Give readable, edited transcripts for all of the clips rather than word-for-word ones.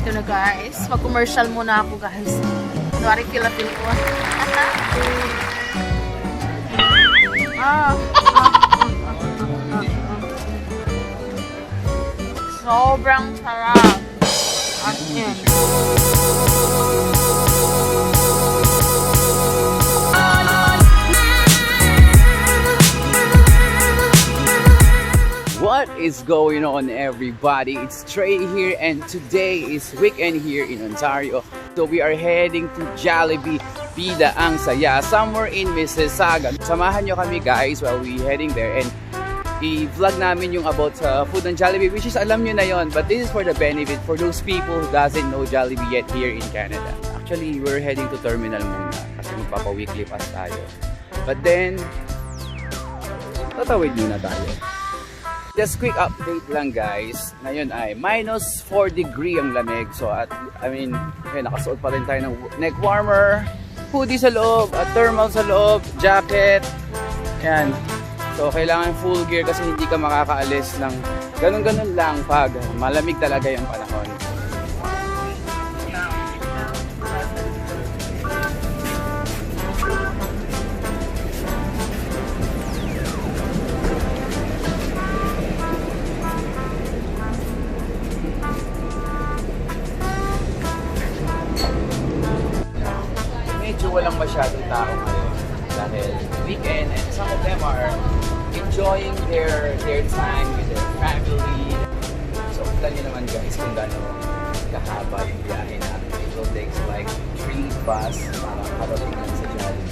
Ito na guys. Mag-commercial muna ako guys. Kunwari feel ko. Sobrang sarap. As in. What is going on, everybody? It's Trey here, and today is weekend here in Ontario. So we are heading to Jollibee, Bida Ang Saya, somewhere in Mississauga. Samahan nyo kami guys while we heading there, and i-vlog namin yung about sa food ng Jollibee, which is alam nyo na yon, but this is for the benefit for those people who doesn't know Jollibee yet here in Canada. Actually, we're heading to terminal muna kasi magpapa-weekly pass tayo. But then, tatawid muna tayo. Just quick update lang guys. Ngayon ay minus 4 degree ang lamig. So nakasuot pa rin tayo ng neck warmer, hoodie sa loob, at thermal sa loob, jacket. Yan. So kailangan full gear kasi hindi ka makakaalis ng ganun-ganun lang pag malamig talaga yung panahon. Walang masyadong tao ngayon dahil weekend, and some of them are enjoying their time with their family. So kita nyo naman guys kung gaano kahaba yung biyahe natin. It will take like 3 bus para parating lang sa Jollibee.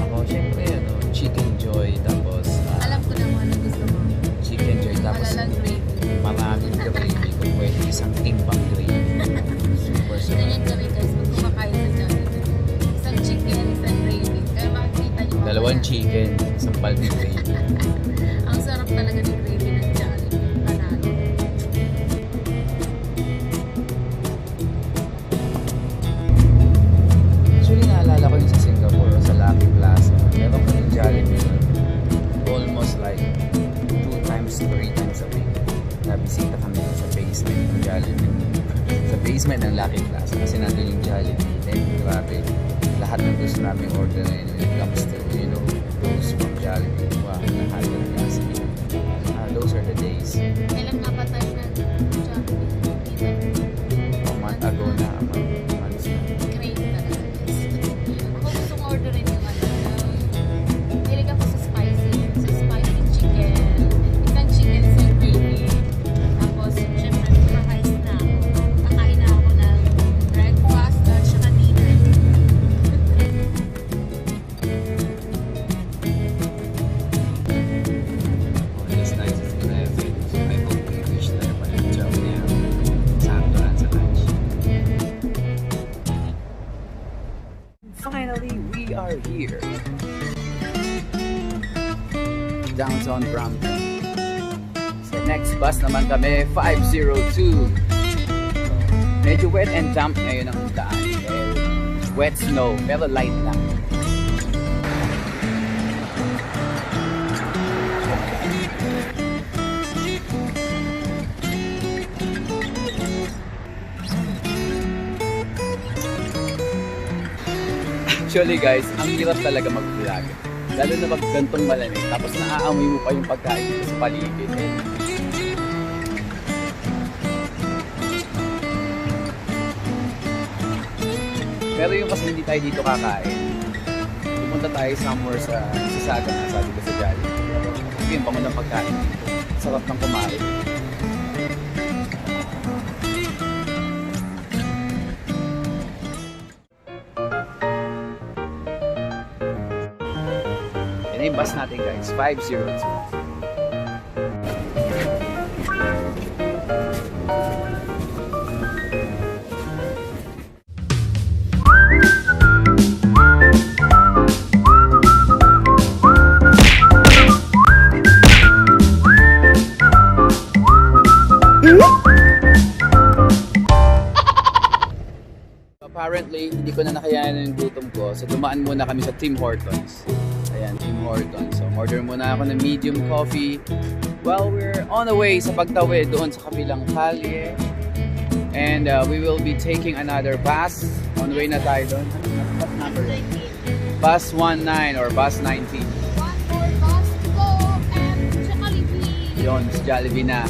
Ako, syempre, Chicken Joy, tapos Alam ko na mo ano gusto mo. Chicken Joy, tapos Alalang gravy. maraming gravy, kung pwede isang timbang gravy. Super Ganyan sarap. kami guys, kung kumakain sa Jollibee. Isang chicken, isang gravy. Kaya makikita niyo. Dalawang chicken, isang palming gravy. Ang sarap talaga ng gravy ng Jollibee. Panalo. Actually, naalala ko yung sa Singapore, sa Lucky Plaza. Meron ko yung Jollibee almost like 2 times, 3 times a week. Nabisita kami sa basement ng Jollibee. Sa basement ng Lucky Plaza kasi nandun yung Jollibee. Then, grabe, lahat ng gusto namin order na yun. When it comes to, those from Jollibee. Wow, lahat ng klase. Those are the days. Kailan nga ba tayo na Jollibee? A month ago na, months na. Crave talaga guys. Ako gusto kong orderin yung hilig ako sa spicy. Sa spicy chicken. Isang chicken sa gravy. Tapos, syempre, kumakain na ako. Kakain na ako ng breakfast at saka dinner. downtown Brampton. Sa next bus naman kami, 502. Medyo wet and damp ngayon ang daan. Dahil wet snow, pero light lang. Actually guys, ang hirap talaga mag-vlog. Lalo na pag gantong malamig, tapos naaamoy mo pa yung pagkain dito sa paligid. Pero yung kasi hindi tayo dito kakain, pumunta tayo somewhere sa Sasagan na sabi ko sa Jollibee. Kasi yung bango ng pagkain dito. Sarap ng kumain. Yan yung bus natin guys, 502. Apparently, hindi ko na nakayanan yung gutom ko. So, dumaan muna kami sa Tim Hortons. Ayan, Tim Hortons. So, order muna ako ng medium coffee while we're on the way sa pagtawid doon sa kabilang kalye. And we will be taking another bus. On the way na tayo doon. What number? Bus 19 or bus 19. One more bus to go and Jollibee. Yun, sa Jollibee na.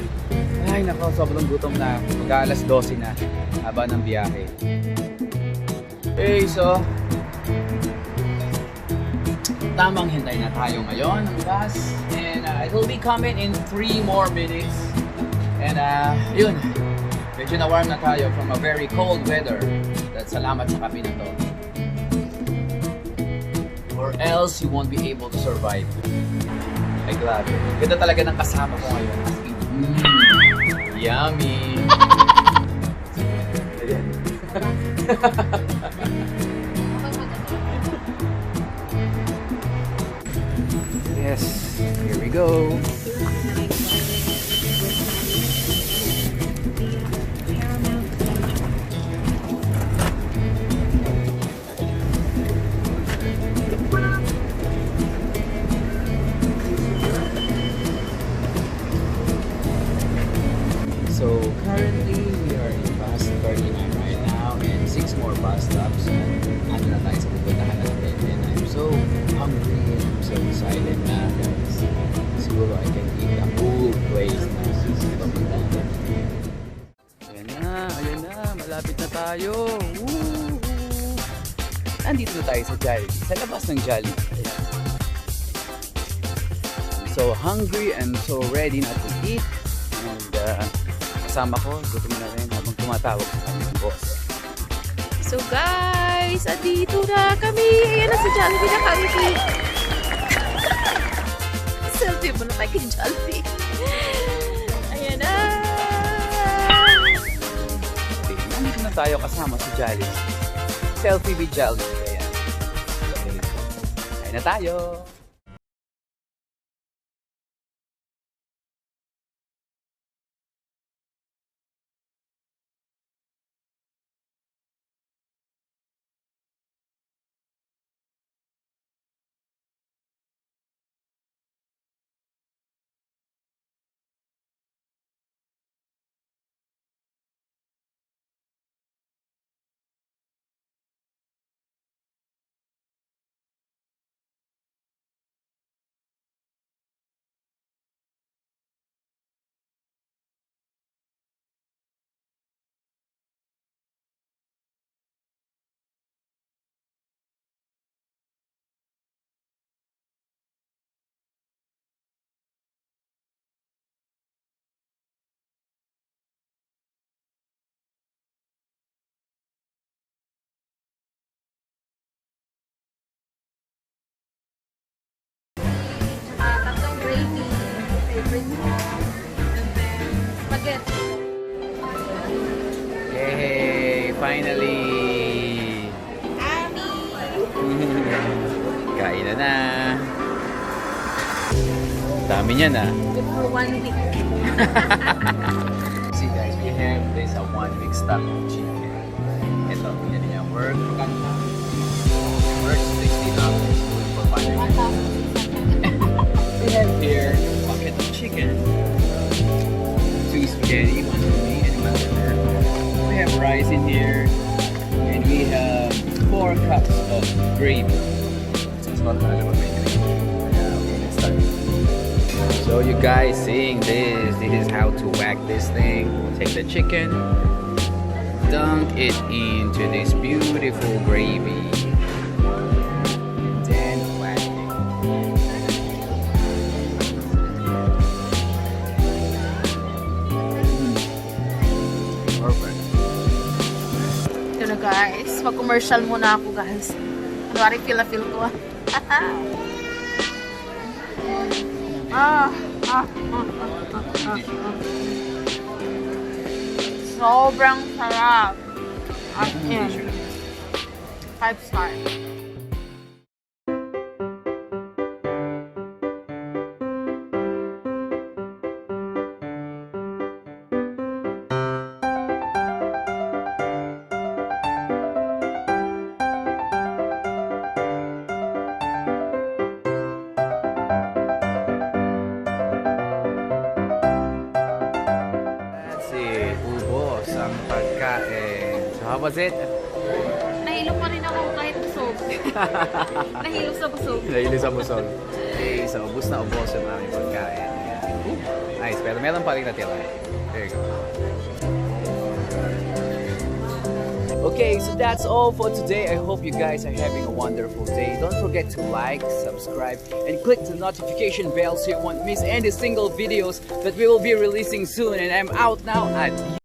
Ay, nako, sobrang gutom na. Mag-alas 12 na. Haba ng biyahe. Okay, so tamang hintay na tayo ngayon ng bus, and it will be coming in 3 more minutes. And yun, medyo na warm na tayo from a very cold weather. That's salamat sa kape na to, or else you won't be able to survive. Ay grabe, ganda talaga ng kasama ko ngayon. As in, yummy. Yes, here we go. So currently we are in bus 39 right now, and 6 more bus stops. Ano na tayo sa pupuntahan natin, and I'm so hungry and I'm so excited na guys. Siguro I can eat the whole place na papuntahan natin. Ayan na, malapit na tayo. Woo! Andito na tayo sa Jollibee, sa labas ng Jollibee. Ayan. I'm so hungry and so ready na to eat, and kasama ko, gutom na rin habang tumatawag sa kanyang boss. So guys, andito na kami. Ayan na si Jollibee na kami. Selfie mo na tayo kay Jollibee. Ayan na. Okay, nandito na tayo kasama si Jollibee. Selfie with Jollibee. Ayan. Okay. Kain na tayo. Tatlong gravy. Favorite mo. And then spaghetti. Yay! Finally! Ami! Kain na na! Dami niyan ah. Good for 1 week. See guys, we have this 1 week stock of chicken. Ito, yan niya. Work 60 hours. Good for 1 week. 1,600. We have here a bucket of chicken. 2 spaghetti, 1 for me and 1 for her. We have rice in here. And we have 4 cups of gravy. So you guys seeing this is how to whack this thing. Take the chicken, dunk it into this beautiful gravy, then whack it. Perfect. Ito na guys. Mag-commercial muna ako guys. Kunwari feel ko. Sobrang sarap. As in, 5 star. That's it. Ubos ang pagkain. So how was it? Nahilo pa rin ako kahit busog. Nahilo sa busog. Nahili sa busog. Okay, so ubos na ubos yung aming pagkain. Nice, pero meron pa rin natira. There you go. Okay, so that's all for today. I hope you guys are having a wonderful day. Don't forget to like, subscribe, and click the notification bell so you won't miss any single videos that we will be releasing soon. And I'm out now. Adios.